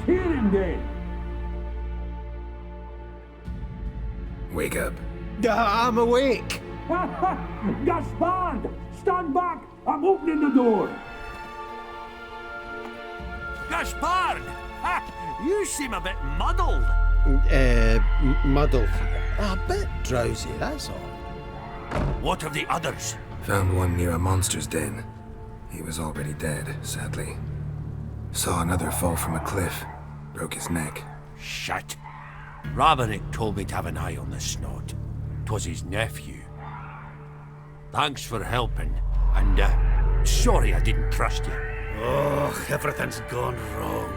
Hear him then! Wake up. I'm awake. Gaspard! Stand back! I'm opening the door! Gaspard! Ha! You seem a bit muddled. Muddled. A bit drowsy, that's all. What of the others? Found one near a monster's den. He was already dead, sadly. Saw another fall from a cliff. Broke his neck. Shit. Raverick told me to have an eye on the snot. 'Twas his nephew. Thanks for helping, and sorry I didn't trust you. Oh, everything's gone wrong.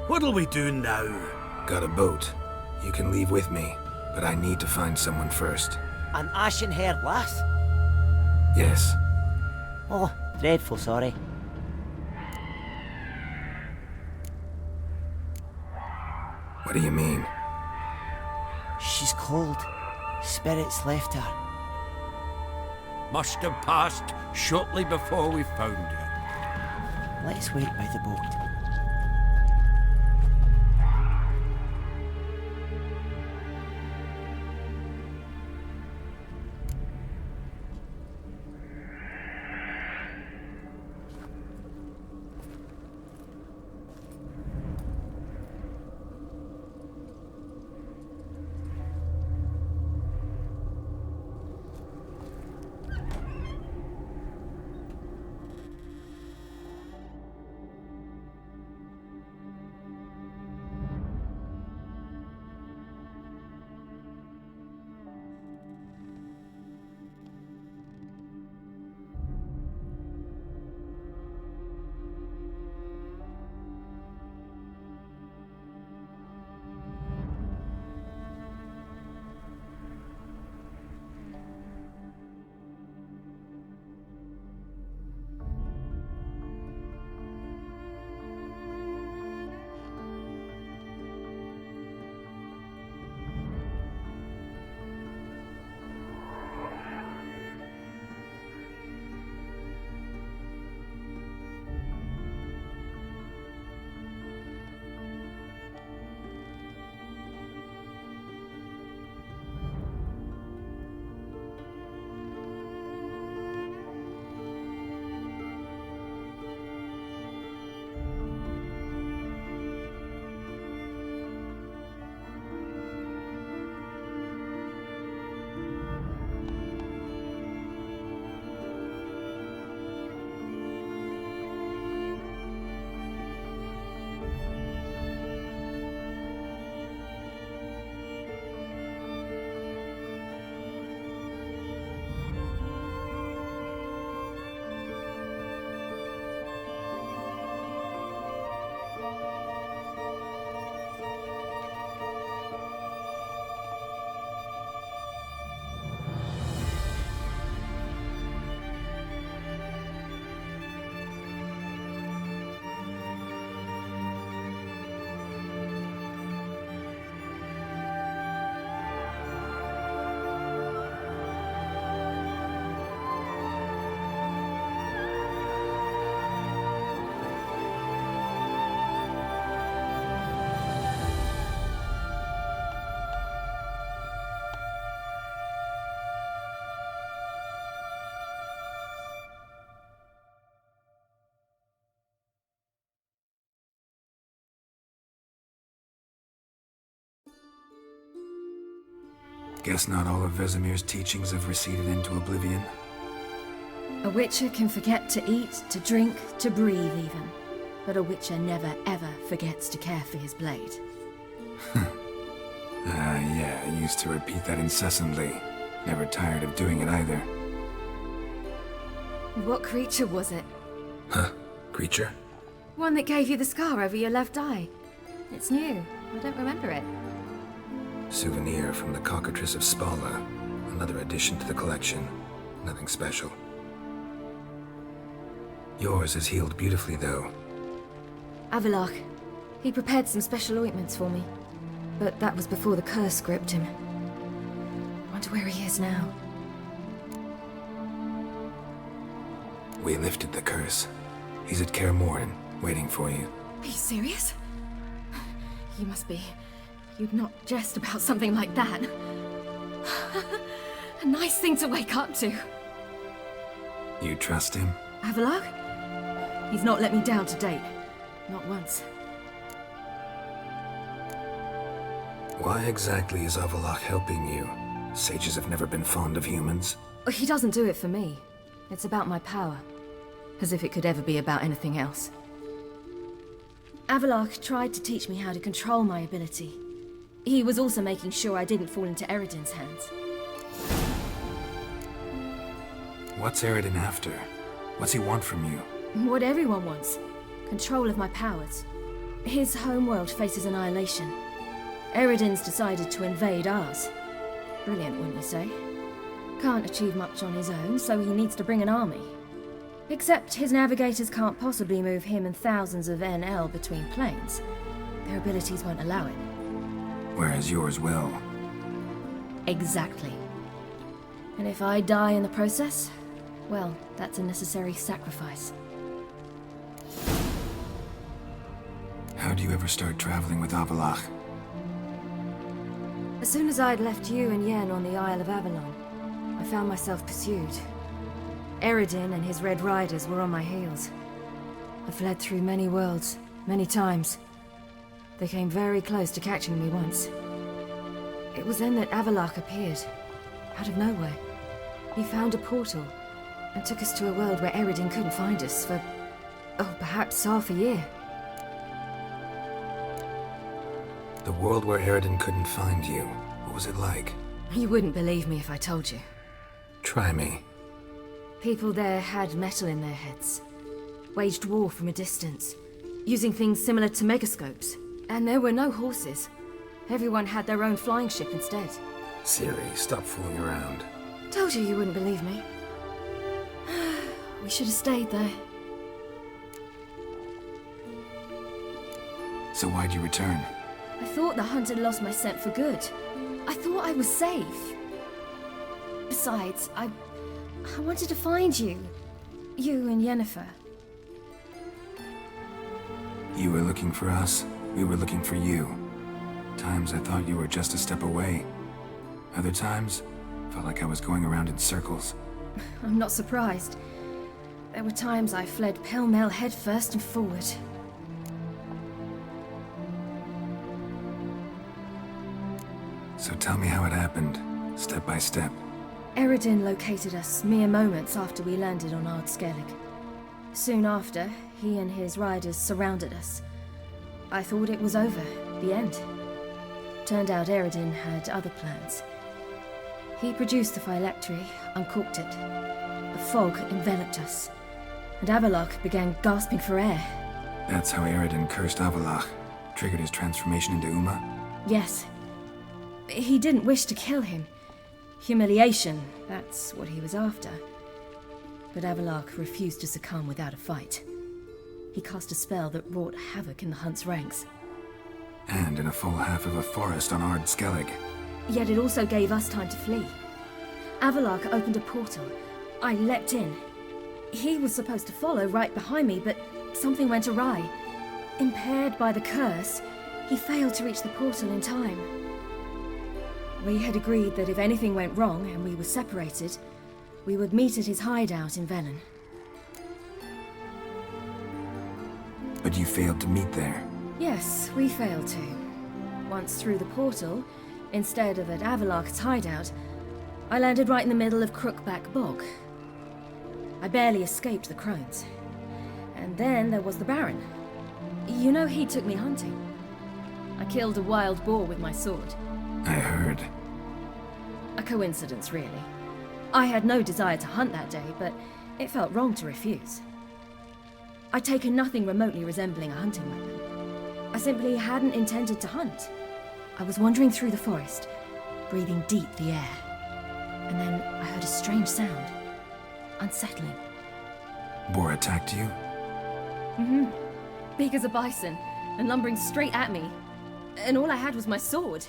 What'll we do now? Got a boat. You can leave with me, but I need to find someone first. An ashen-haired lass? Yes. Oh, dreadful sorry. What do you mean? She's cold. Spirits left her. Must have passed shortly before we found her. Let's wait by the boat. Guess not all of Vesemir's teachings have receded into oblivion. A witcher can forget to eat, to drink, to breathe even. But a witcher never ever forgets to care for his blade. Yeah, I used to repeat that incessantly. Never tired of doing it either. What creature was it? Huh? Creature? One that gave you the scar over your left eye. It's new. I don't remember it. Souvenir from the Cockatrice of Spala. Another addition to the collection. Nothing special. Yours is healed beautifully, though. Avalach. He prepared some special ointments for me. But that was before the curse gripped him. Wonder where he is now. We lifted the curse. He's at Kaer Morhen, waiting for you. Are you serious? You must be. You'd not jest about something like that. A nice thing to wake up to. You trust him? Avallac'h? He's not let me down to date. Not once. Why exactly is Avallac'h helping you? Sages have never been fond of humans. He doesn't do it for me. It's about my power. As if it could ever be about anything else. Avallac'h tried to teach me how to control my ability. He was also making sure I didn't fall into Eredin's hands. What's Eredin after? What's he want from you? What everyone wants. Control of my powers. His homeworld faces annihilation. Eredin's decided to invade ours. Brilliant, wouldn't you say? Can't achieve much on his own, so he needs to bring an army. Except his navigators can't possibly move him and thousands of NL between planes. Their abilities won't allow it. Whereas yours will. Exactly. And if I die in the process, well, that's a necessary sacrifice. How do you ever start traveling with Avallac'h? As soon as I'd left you and Yen on the Isle of Avalon, I found myself pursued. Eredin and his Red Riders were on my heels. I fled through many worlds, many times. They came very close to catching me once. It was then that Avallac'h appeared, out of nowhere. He found a portal, and took us to a world where Eredin couldn't find us for, perhaps half a year. The world where Eredin couldn't find you. What was it like? You wouldn't believe me if I told you. Try me. People there had metal in their heads. Waged war from a distance, using things similar to megascopes. And there were no horses. Everyone had their own flying ship instead. Ciri, stop fooling around. Told you wouldn't believe me. We should have stayed there. So why'd you return? I thought the hunt had lost my scent for good. I thought I was safe. Besides, I wanted to find you. You and Yennefer. You were looking for us, we were looking for you. Times I thought you were just a step away. Other times, felt like I was going around in circles. I'm not surprised. There were times I fled pell-mell headfirst and forward. So tell me how it happened, step by step. Eredin located us mere moments after we landed on Ard Skellig. Soon after, he and his riders surrounded us. I thought it was over, the end. Turned out Eredin had other plans. He produced the phylactery, uncorked it. A fog enveloped us, and Avallac'h began gasping for air. That's how Eredin cursed Avallac'h, triggered his transformation into Uma? Yes. He didn't wish to kill him. Humiliation, that's what he was after. But Avallac'h refused to succumb without a fight. He cast a spell that wrought havoc in the hunt's ranks. And in a full half of a forest on Ard Skellig. Yet it also gave us time to flee. Avallac'h opened a portal. I leapt in. He was supposed to follow right behind me, but something went awry. Impaired by the curse, he failed to reach the portal in time. We had agreed that if anything went wrong and we were separated, we would meet at his hideout in Velen. But you failed to meet there. Yes, we failed to. Once through the portal, instead of at Avallac'h's hideout, I landed right in the middle of Crookback Bog. I barely escaped the crones. And then there was the Baron. You know, he took me hunting. I killed a wild boar with my sword. I heard. A coincidence, really. I had no desire to hunt that day, but it felt wrong to refuse. I'd taken nothing remotely resembling a hunting weapon. I simply hadn't intended to hunt. I was wandering through the forest, breathing deep the air. And then I heard a strange sound. Unsettling. Boar attacked you? Mm-hmm. Big as a bison, and lumbering straight at me. And all I had was my sword.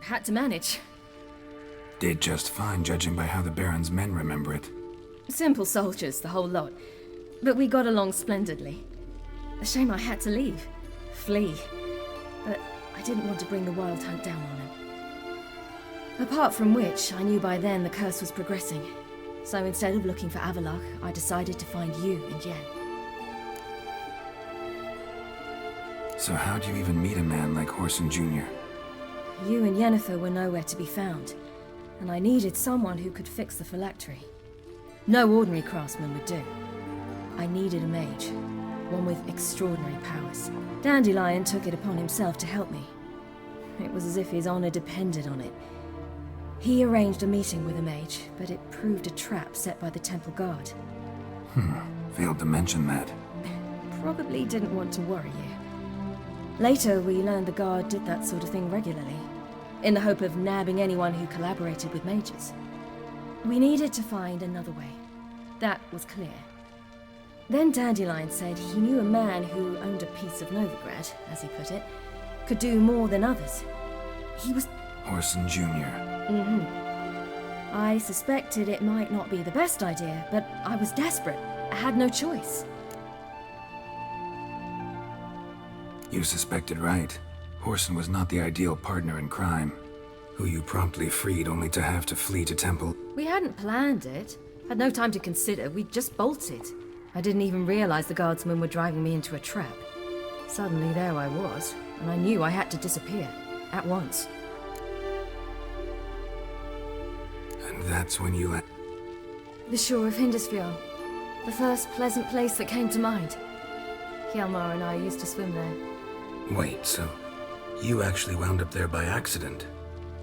Had to manage. Did just fine, judging by how the Baron's men remember it. Simple soldiers, the whole lot. But we got along splendidly. A shame I had to leave. Flee. But I didn't want to bring the Wild Hunt down on them. Apart from which, I knew by then the curse was progressing. So instead of looking for Avallac'h, I decided to find you and Yen. So how'd you even meet a man like Horson Jr.? You and Yennefer were nowhere to be found, and I needed someone who could fix the phylactery. No ordinary craftsman would do. I needed a mage, one with extraordinary powers. Dandelion took it upon himself to help me. It was as if his honor depended on it. He arranged a meeting with a mage, but it proved a trap set by the temple guard. Failed to mention that. Probably didn't want to worry you. Later, we learned the guard did that sort of thing regularly, in the hope of nabbing anyone who collaborated with mages. We needed to find another way. That was clear. Then Dandelion said he knew a man who owned a piece of Novigrad, as he put it, could do more than others. He was... Horson Jr. I suspected it might not be the best idea, but I was desperate. I had no choice. You suspected right. Horson was not the ideal partner in crime, who you promptly freed only to have to flee to Temple. We hadn't planned it. Had no time to consider. We just bolted. I didn't even realize the guardsmen were driving me into a trap. Suddenly there I was, and I knew I had to disappear. At once. And that's when you let... The shore of Hindisfjord. The first pleasant place that came to mind. Hjalmar and I used to swim there. Wait, so you actually wound up there by accident?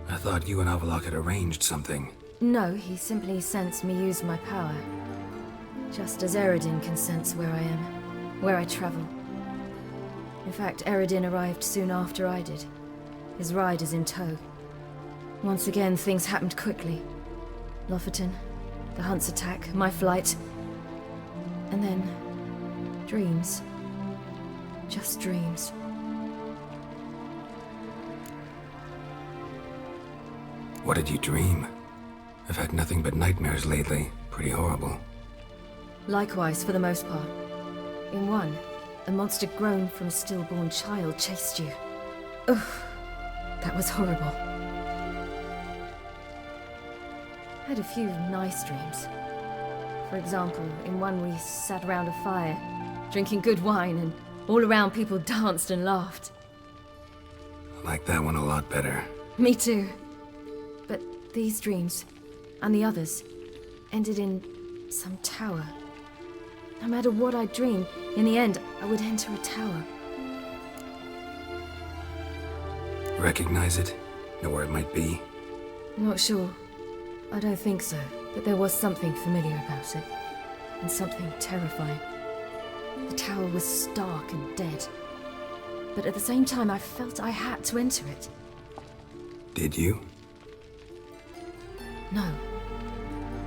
I thought you and Avallac'h had arranged something. No, he simply sensed me use my power. Just as Eredin can sense where I am, where I travel. In fact, Eredin arrived soon after I did. His riders in tow. Once again, things happened quickly. Lofoten, the Hunt's attack, my flight. And then... dreams. Just dreams. What did you dream? I've had nothing but nightmares lately. Pretty horrible. Likewise, for the most part. In one, a monster grown from a stillborn child chased you. Ugh, that was horrible. I had a few nice dreams. For example, in one we sat around a fire, drinking good wine, and all around people danced and laughed. I like that one a lot better. Me too. But these dreams, and the others, ended in some tower. No matter what I dreamed, in the end, I would enter a tower. Recognize it? Know where it might be? Not sure. I don't think so, but there was something familiar about it. And something terrifying. The tower was stark and dead. But at the same time, I felt I had to enter it. Did you? No.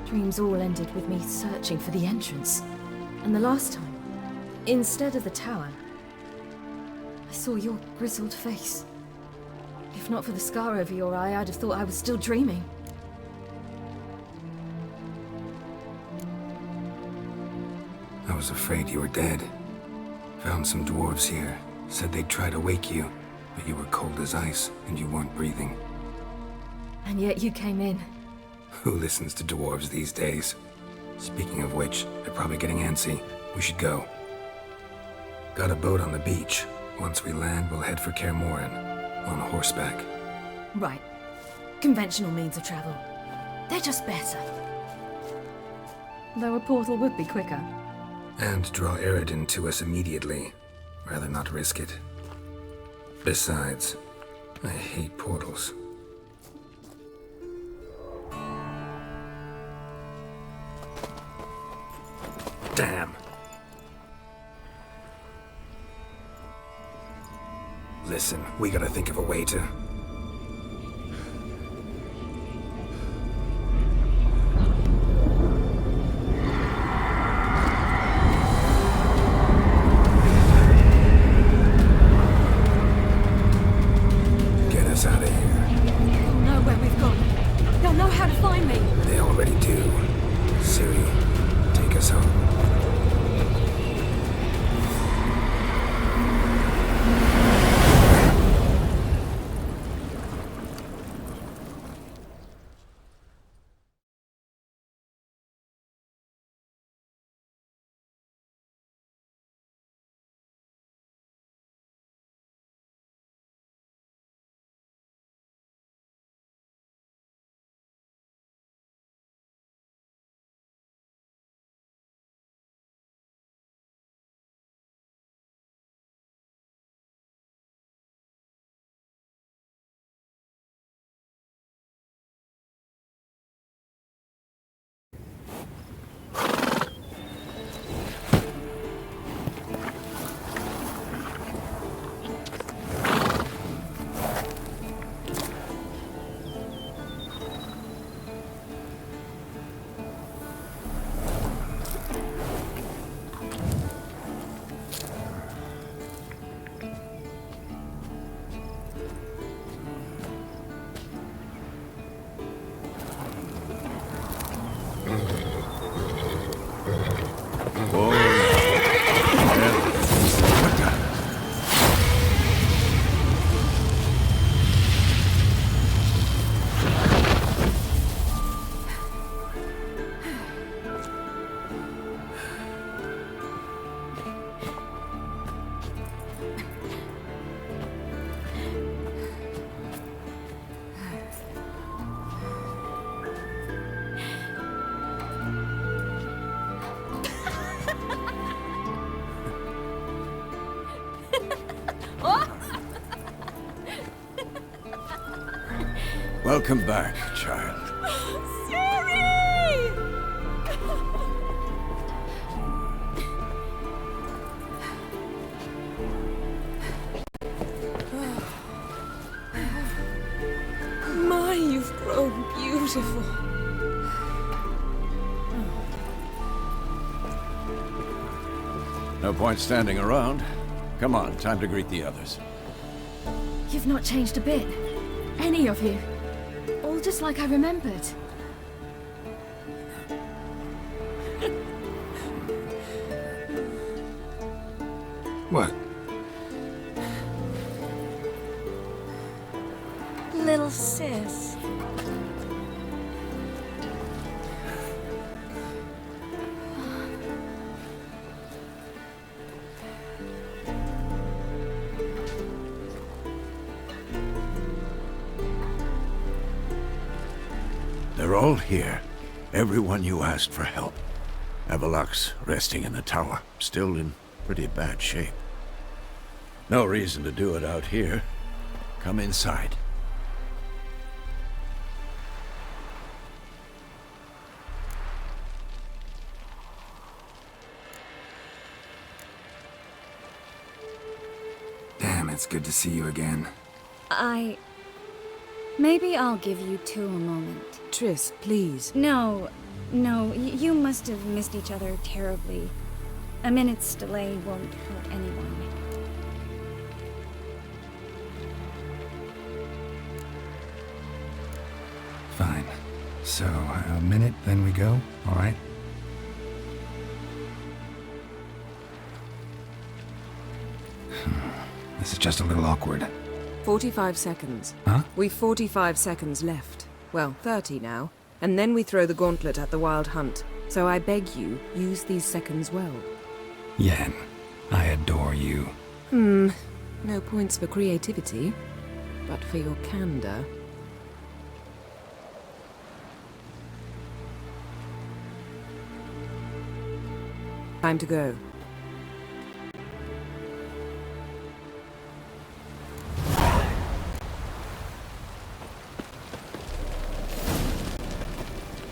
Dreams all ended with me searching for the entrance. And the last time, instead of the tower, I saw your grizzled face. If not for the scar over your eye, I'd have thought I was still dreaming. I was afraid you were dead. Found some dwarves here. Said they'd try to wake you, but you were cold as ice and you weren't breathing. And yet you came in. Who listens to dwarves these days? Speaking of which, they're probably getting antsy. We should go. Got a boat on the beach. Once we land, we'll head for Kaer on horseback. Right. Conventional means of travel. They're just better. Though a portal would be quicker. And draw Eredin to us immediately. Rather not risk it. Besides, I hate portals. Damn. Listen, we gotta think of a way to... get us out of here. They'll know where we've gone. They'll know how to find me. They already do. Ciri, take us home. Welcome back, child. Ciri! My, you've grown beautiful. No point standing around. Come on, time to greet the others. You've not changed a bit. Any of you. All just like I remembered. What? Little sis. They're all here. Everyone you asked for help. Avalok's resting in the tower, still in pretty bad shape. No reason to do it out here. Come inside. Damn, it's good to see you again. Maybe I'll give you two a moment. Triss, please. No, you must have missed each other terribly. A minute's delay won't hurt anyone. Fine. So, a minute, then we go? All right? This is just a little awkward. 45 seconds. Huh? We've 45 seconds left. Well, 30 now. And then we throw the gauntlet at the Wild Hunt. So I beg you, use these seconds well. Yen, I adore you. No points for creativity, but for your candor. Time to go.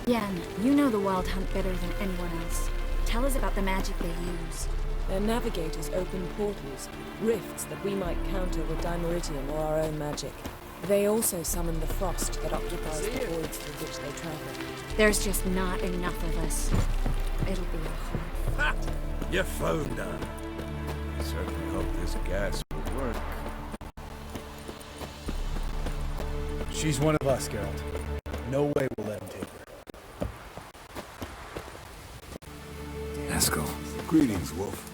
Yen, you know the Wild Hunt better than anyone else. Tell us about the magic they use. Their navigators open portals, rifts that we might counter with Dimeritium or our own magic. They also summon the frost that occupies the voids through which they travel. There's just not enough of us. It'll be a hard fight. You found her. Certainly hope this gas will work. She's one of us, Geralt. No way we'll let him take her. Eskel. Greetings, Wolf.